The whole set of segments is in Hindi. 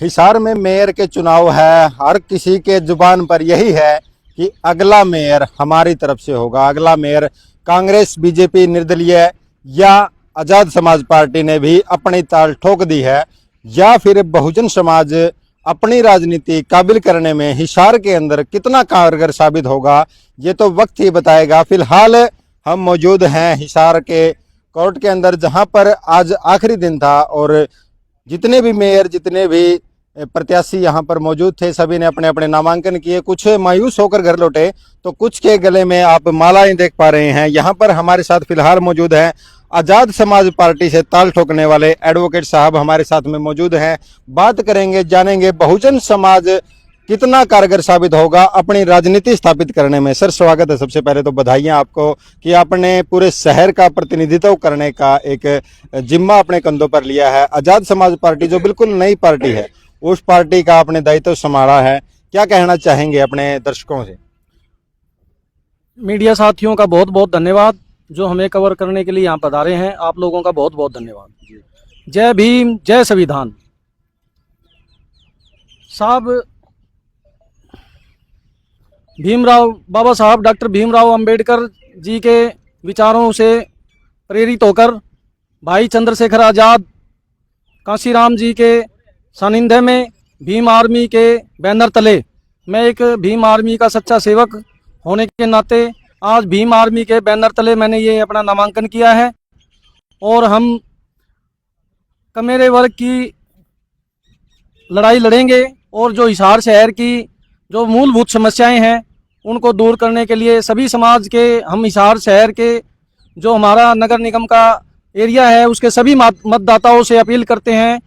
हिसार में मेयर के चुनाव है। हर किसी के जुबान पर यही है कि अगला मेयर हमारी तरफ से होगा। अगला मेयर कांग्रेस, बीजेपी, निर्दलीय या आजाद समाज पार्टी ने भी अपनी ताल ठोक दी है, या फिर बहुजन समाज अपनी राजनीति काबिल करने में हिसार के अंदर कितना कारगर साबित होगा, ये तो वक्त ही बताएगा। फिलहाल हम मौजूद हैं हिसार के कोर्ट के अंदर, जहां पर आज आखिरी दिन था और जितने भी मेयर, जितने भी प्रत्याशी यहाँ पर मौजूद थे, सभी ने अपने अपने नामांकन किए। कुछ मायूस होकर घर लौटे तो कुछ के गले में आप मालाएं देख पा रहे हैं। यहाँ पर हमारे साथ फिलहाल मौजूद हैं आजाद समाज पार्टी से ताल ठोकने वाले एडवोकेट साहब हमारे साथ में मौजूद हैं। बात करेंगे, जानेंगे बहुजन समाज कितना कारगर साबित होगा अपनी राजनीति स्थापित करने में। सर स्वागत है। सबसे पहले तो बधाइयां आपको कि आपने पूरे शहर का प्रतिनिधित्व करने का एक जिम्मा अपने कंधों पर लिया है। आजाद समाज पार्टी जो बिल्कुल नई पार्टी है, उस पार्टी का आपने दायित्व संभाला है। क्या कहना चाहेंगे अपने दर्शकों से? मीडिया साथियों का बहुत बहुत धन्यवाद, जो हमें कवर करने के लिए यहाँ पधारे हैं। आप लोगों का बहुत बहुत धन्यवाद। जय भीम, जय संविधान। साहब बाबा साहब डॉक्टर भीमराव अंबेडकर जी के विचारों से प्रेरित होकर भाई चंद्रशेखर आज़ाद कांशीराम जी के सानिध्य में भीम आर्मी के बैनर तले, मैं एक भीम आर्मी का सच्चा सेवक होने के नाते आज भीम आर्मी के बैनर तले मैंने ये अपना नामांकन किया है। और हम कमेरे वर्ग की लड़ाई लड़ेंगे और जो हिसार शहर की जो मूलभूत समस्याएं हैं उनको दूर करने के लिए सभी समाज के, हम हिसार शहर के जो हमारा नगर निगम का एरिया है उसके सभी मतदाताओं से अपील करते हैं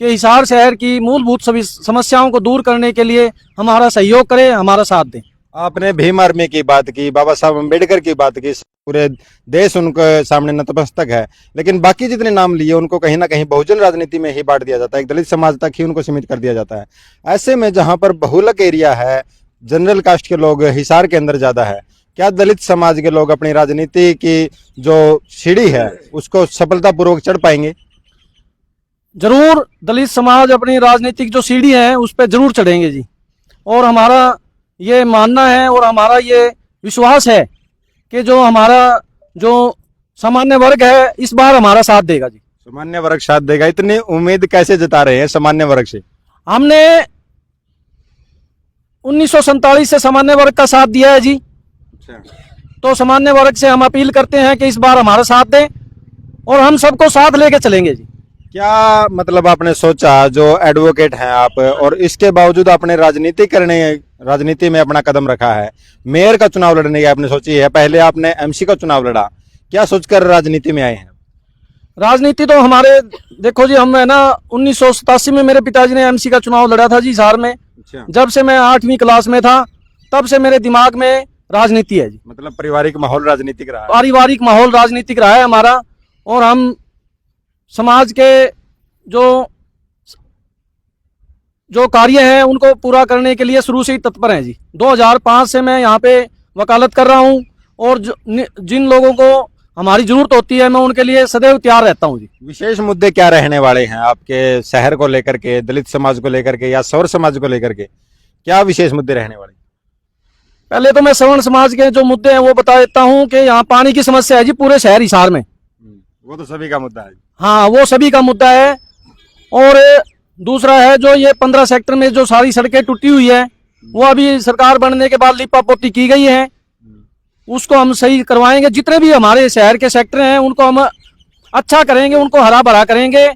कि हिसार शहर की मूलभूत सभी समस्याओं को दूर करने के लिए हमारा सहयोग करें, हमारा साथ दें। आपने भीम आर्मी की बात की, बाबा साहब अम्बेडकर की बात की, पूरे देश उनके सामने नतमस्तक है, लेकिन बाकी जितने नाम लिए उनको कहीं ना कहीं बहुजन राजनीति में ही बांट दिया जाता है, एक दलित समाज तक ही उनको सीमित कर दिया जाता है। ऐसे में जहां पर बहुलक एरिया है, जनरल कास्ट के लोग हिसार के अंदर ज्यादा है, क्या दलित समाज के लोग अपनी राजनीति की जो सीढ़ी है उसको सफलतापूर्वक चढ़ पाएंगे? जरूर दलित समाज अपनी राजनीतिक जो सीढ़ी है उस पर जरूर चढ़ेंगे जी। और हमारा ये मानना है और हमारा ये विश्वास है कि जो हमारा जो सामान्य वर्ग है इस बार हमारा साथ देगा जी। सामान्य वर्ग साथ देगा, इतनी उम्मीद कैसे जता रहे हैं सामान्य वर्ग से? हमने 1947 से सामान्य वर्ग का साथ दिया है जी। तो सामान्य वर्ग से हम अपील करते हैं कि इस बार हमारा साथ दें और हम सबको साथ लेके चलेंगे जी। क्या मतलब आपने सोचा, जो एडवोकेट हैं आप और इसके बावजूद आपने राजनीति में अपना कदम रखा है, मेयर का चुनाव लड़ने की आपने सोची है, पहले आपने एमसी का चुनाव लड़ा, क्या सोचकर राजनीति में आए हैं? राजनीति तो हमारे देखो जी, हम है ना 1987 में मेरे पिताजी ने एमसी का चुनाव लड़ा था जी हिसार में। जब से मैं 8वीं क्लास में था तब से मेरे दिमाग में राजनीति है जी। मतलब पारिवारिक माहौल राजनीतिक रहा है? पारिवारिक माहौल राजनीतिक रहा है हमारा। और हम समाज के जो कार्य हैं उनको पूरा करने के लिए शुरू से ही तत्पर हैं जी। 2005 से मैं यहाँ पे वकालत कर रहा हूँ और जिन लोगों को हमारी जरूरत होती है मैं उनके लिए सदैव तैयार रहता हूँ जी। विशेष मुद्दे क्या रहने वाले हैं आपके शहर को लेकर के, दलित समाज को लेकर के या सौर समाज को लेकर के, क्या विशेष मुद्दे रहने वाले? पहले तो मैं सवर्ण समाज के जो मुद्दे हैं वो बता देता हूँ कि यहाँ पानी की समस्या है जी पूरे शहर हिसार में। वो तो सभी का मुद्दा है। हाँ, वो सभी का मुद्दा है। और दूसरा है जो ये 15 सेक्टर में जो सारी सड़कें टूटी हुई है वो अभी सरकार बनने के बाद लिपा पोती की गई है, उसको हम सही करवाएंगे। जितने भी हमारे शहर के सेक्टर हैं उनको हम अच्छा करेंगे, उनको हरा भरा करेंगे।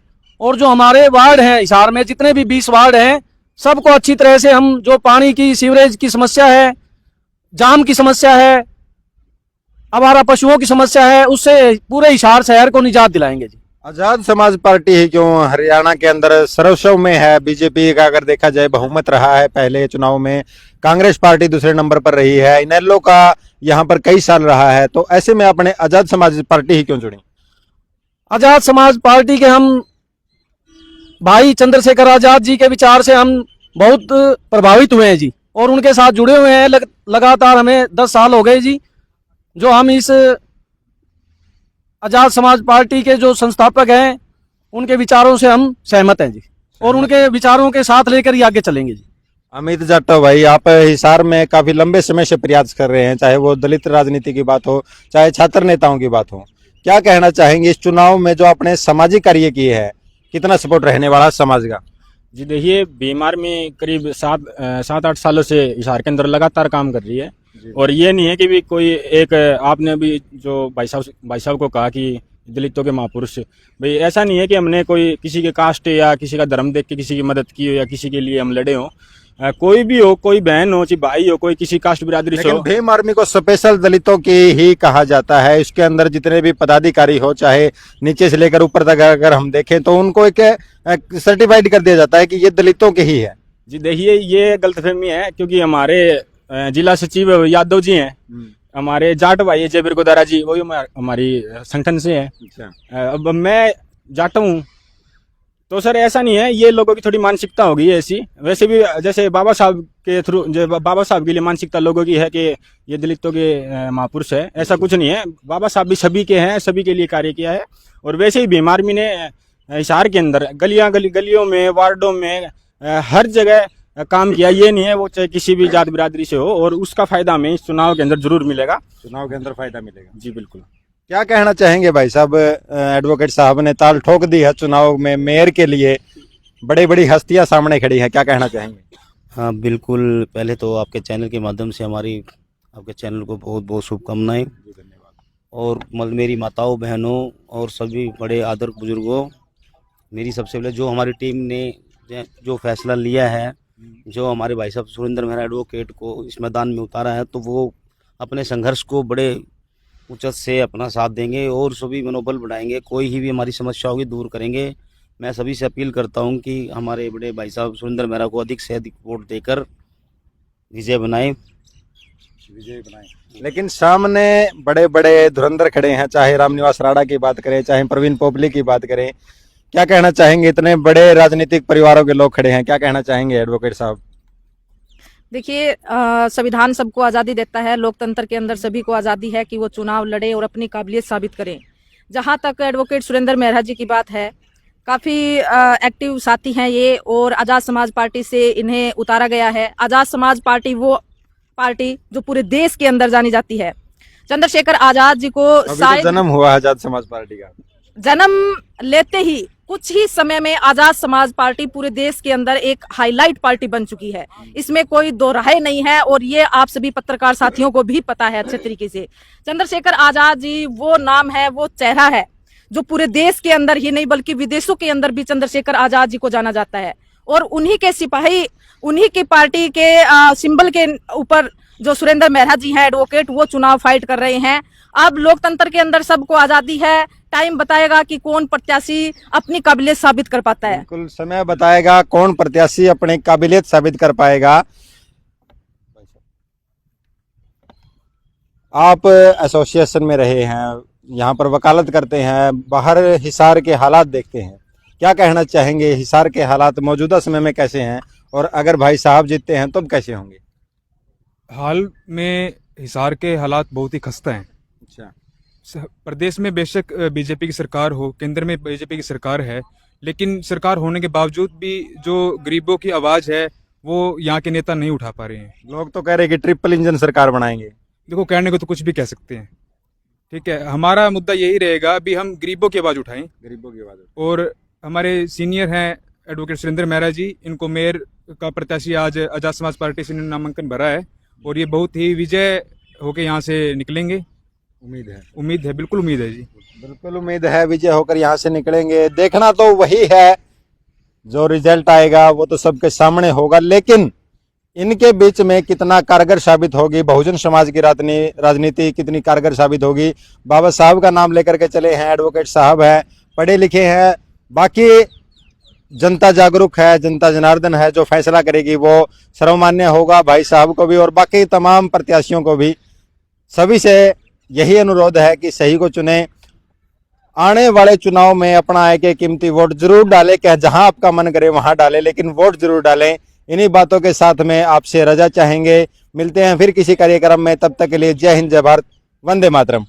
और जो हमारे वार्ड हैं हिसार में, जितने भी 20 वार्ड हैं, सबको अच्छी तरह से हम, जो पानी की सीवरेज की समस्या है, जाम की समस्या है, आवारा पशुओं की समस्या है, उससे पूरे हिसार शहर को निजात दिलाएंगे जी। आजाद समाज पार्टी ही क्यों हरियाणा के अंदर सर्वस्व में है? बीजेपी का अगर देखा जाए बहुमत रहा है पहले चुनाव में, कांग्रेस पार्टी दूसरे नंबर पर रही है, इनेलो का यहाँ पर कई साल रहा है, तो ऐसे में आपने आजाद समाज पार्टी ही क्यों चुनी? आजाद समाज पार्टी के हम भाई चंद्रशेखर आजाद जी के विचार से हम बहुत प्रभावित हुए हैं जी और उनके साथ जुड़े हुए हैं। लगातार हमें 10 साल हो गए जी जो हम इस आजाद समाज पार्टी के जो संस्थापक हैं उनके विचारों से हम सहमत हैं जी। और उनके विचारों के साथ लेकर ही आगे चलेंगे जी। अमित जाटव भाई, आप हिसार में काफी लंबे समय से प्रयास कर रहे हैं, चाहे वो दलित राजनीति की बात हो, चाहे छात्र नेताओं की बात हो, क्या कहना चाहेंगे इस चुनाव में जो आपने सामाजिक कार्य किए हैं, कितना सपोर्ट रहने वाला है समाज का? जी देखिए, बीमार में करीब 7-8 सालों से हिसार के अंदर लगातार काम कर रही है। और ये नहीं है कि भी कोई एक, आपने अभी जो भाई साहब को कहा कि दलितों के महापुरुष, भाई ऐसा नहीं है कि हमने कोई किसी के कास्ट या किसी का धर्म देख के किसी की मदद की हो या किसी के लिए हम लड़े हों। कोई भी हो, कोई बहन हो, चाहे भाई हो, कोई किसी कास्ट बिरादरी से लेकिन हो। भीम आर्मी को स्पेशल दलितों की ही कहा जाता है। इसके अंदर जितने भी पदाधिकारी हो, चाहे नीचे से लेकर ऊपर तक अगर हम देखें तो उनको एक सर्टिफाइड कर दिया जाता है कि ये दलितों के ही है। जी देखिए, ये गलतफहमी है, क्योंकि हमारे जिला सचिव यादव जी हैं, हमारे जाट भाई है जयवीर गोदारा जी, वही हमारी संगठन से है। अब मैं जाट हूँ, तो सर ऐसा नहीं है, ये लोगों की थोड़ी मानसिकता होगी ऐसी। वैसे भी जैसे बाबा साहब के थ्रू, बाबा साहब के लिए मानसिकता लोगों की है कि ये दलितों के महापुरुष है, ऐसा कुछ नहीं है। बाबा साहब भी सभी के हैं, सभी के लिए कार्य किया है। और वैसे ही भीम आर्मी ने हिसार के अंदर गलियों में, वार्डों में, हर जगह काम किया। ये नहीं है वो चाहे किसी भी जात बिरादरी से हो, और उसका फायदा हमें इस चुनाव के अंदर जरूर मिलेगा। चुनाव के अंदर फायदा मिलेगा जी बिल्कुल। क्या कहना चाहेंगे भाई साहब? एडवोकेट साहब ने ताल ठोक दी है चुनाव में, मेयर के लिए बड़ी बड़ी हस्तियां सामने खड़ी हैं, क्या कहना चाहेंगे? हाँ बिल्कुल, पहले तो आपके चैनल के माध्यम से आपके चैनल को बहुत बहुत शुभकामनाएं। और मेरी माताओं, बहनों और सभी बड़े आदर बुजुर्गों, मेरी सबसे पहले जो हमारी टीम ने जो फैसला लिया है, जो हमारे भाई साहब सुरेंद्र मेहरा एडवोकेट को इस मैदान में उतारा है, तो वो अपने संघर्ष को बड़े उच्च से अपना साथ देंगे और सभी मनोबल बढ़ाएंगे। कोई ही भी हमारी समस्या होगी दूर करेंगे। मैं सभी से अपील करता हूं कि हमारे बड़े भाई साहब सुरेंद्र मेहरा को अधिक से अधिक वोट देकर विजय बनाएं। लेकिन सामने बड़े बड़े धुरंधर खड़े हैं, चाहे रामनिवास राणा की बात करें, चाहे प्रवीण पोपली की बात करें, क्या कहना चाहेंगे? इतने बड़े राजनीतिक परिवारों के लोग खड़े हैं, क्या कहना चाहेंगे एडवोकेट साहब? देखिए, संविधान सबको आज़ादी देता है, लोकतंत्र के अंदर सभी को आज़ादी है कि वो चुनाव लड़े और अपनी काबिलियत साबित करें। जहां तक एडवोकेट सुरेंद्र मेहरा जी की बात है, काफ़ी एक्टिव साथी हैं ये, और आज़ाद समाज पार्टी से इन्हें उतारा गया है। आज़ाद समाज पार्टी वो पार्टी जो पूरे देश के अंदर जानी जाती है। चंद्रशेखर आज़ाद जी को अभी तो जन्म हुआ आजाद समाज पार्टी का, जन्म लेते ही कुछ ही समय में आजाद समाज पार्टी पूरे देश के अंदर एक हाईलाइट पार्टी बन चुकी है, इसमें कोई दो राय नहीं है। और ये आप सभी पत्रकार साथियों को भी पता है अच्छे तरीके से। चंद्रशेखर आजाद जी वो नाम है, वो चेहरा है जो पूरे देश के अंदर ही नहीं बल्कि विदेशों के अंदर भी चंद्रशेखर आजाद जी को जाना जाता है। और उन्हीं के सिपाही, उन्हीं की पार्टी के सिंबल के ऊपर जो सुरेंद्र मेहरा जी हैं एडवोकेट, वो चुनाव फाइट कर रहे हैं। अब लोकतंत्र के अंदर सबको आजादी है, टाइम बताएगा कि कौन प्रत्याशी अपनी काबिलियत साबित कर पाता है। बिल्कुल, समय बताएगा कौन प्रत्याशी अपनी काबिलियत साबित कर पाएगा। आप एसोसिएशन में रहे हैं, यहाँ पर वकालत करते हैं, बाहर हिसार के हालात देखते हैं, क्या कहना चाहेंगे? हिसार के हालात मौजूदा समय में कैसे हैं, और अगर भाई साहब जीतते हैं तो कैसे होंगे? हाल में हिसार के हालात बहुत ही खस्ता हैं। अच्छा, प्रदेश में बेशक बीजेपी की सरकार हो, केंद्र में बीजेपी की सरकार है, लेकिन सरकार होने के बावजूद भी जो गरीबों की आवाज़ है वो यहाँ के नेता नहीं उठा पा रहे हैं। लोग तो कह रहे हैं कि ट्रिपल इंजन सरकार बनाएंगे। देखो, कहने को तो कुछ भी कह सकते हैं, ठीक है। हमारा मुद्दा यही रहेगा, अभी हम गरीबों की आवाज़ उठाएं। गरीबों की आवाज़। और हमारे सीनियर हैं एडवोकेट सुरेंद्र मेहरा जी, इनको मेयर का प्रत्याशी आज आज़ाद समाज पार्टी से नामांकन भरा है, और ये बहुत ही विजय होकर यहाँ से निकलेंगे। उम्मीद है, बिल्कुल उम्मीद है जी, बिल्कुल उम्मीद है विजय होकर यहाँ से निकलेंगे। देखना तो वही है, जो रिजल्ट आएगा वो तो सबके सामने होगा, लेकिन इनके बीच में कितना कारगर साबित होगी, बहुजन समाज की राजनीति कितनी कारगर साबित होगी। बाबा साहब का नाम लेकर के चले हैं, एडवोकेट साहब हैं, पढ़े लिखे हैं, बाकी जनता जागरूक है, जनता जनार्दन है, जो फैसला करेगी वो सर्वमान्य होगा। भाई साहब को भी और बाकी तमाम प्रत्याशियों को भी सभी से यही अनुरोध है कि सही को चुने। आने वाले चुनाव में अपना एक कीमती वोट जरूर डालें, क्या जहां आपका मन करे वहां डालें, लेकिन वोट जरूर डालें। इन्हीं बातों के साथ में आपसे रजा चाहेंगे। मिलते हैं फिर किसी कार्यक्रम में, तब तक के लिए जय हिंद, जय भारत, वंदे मातरम।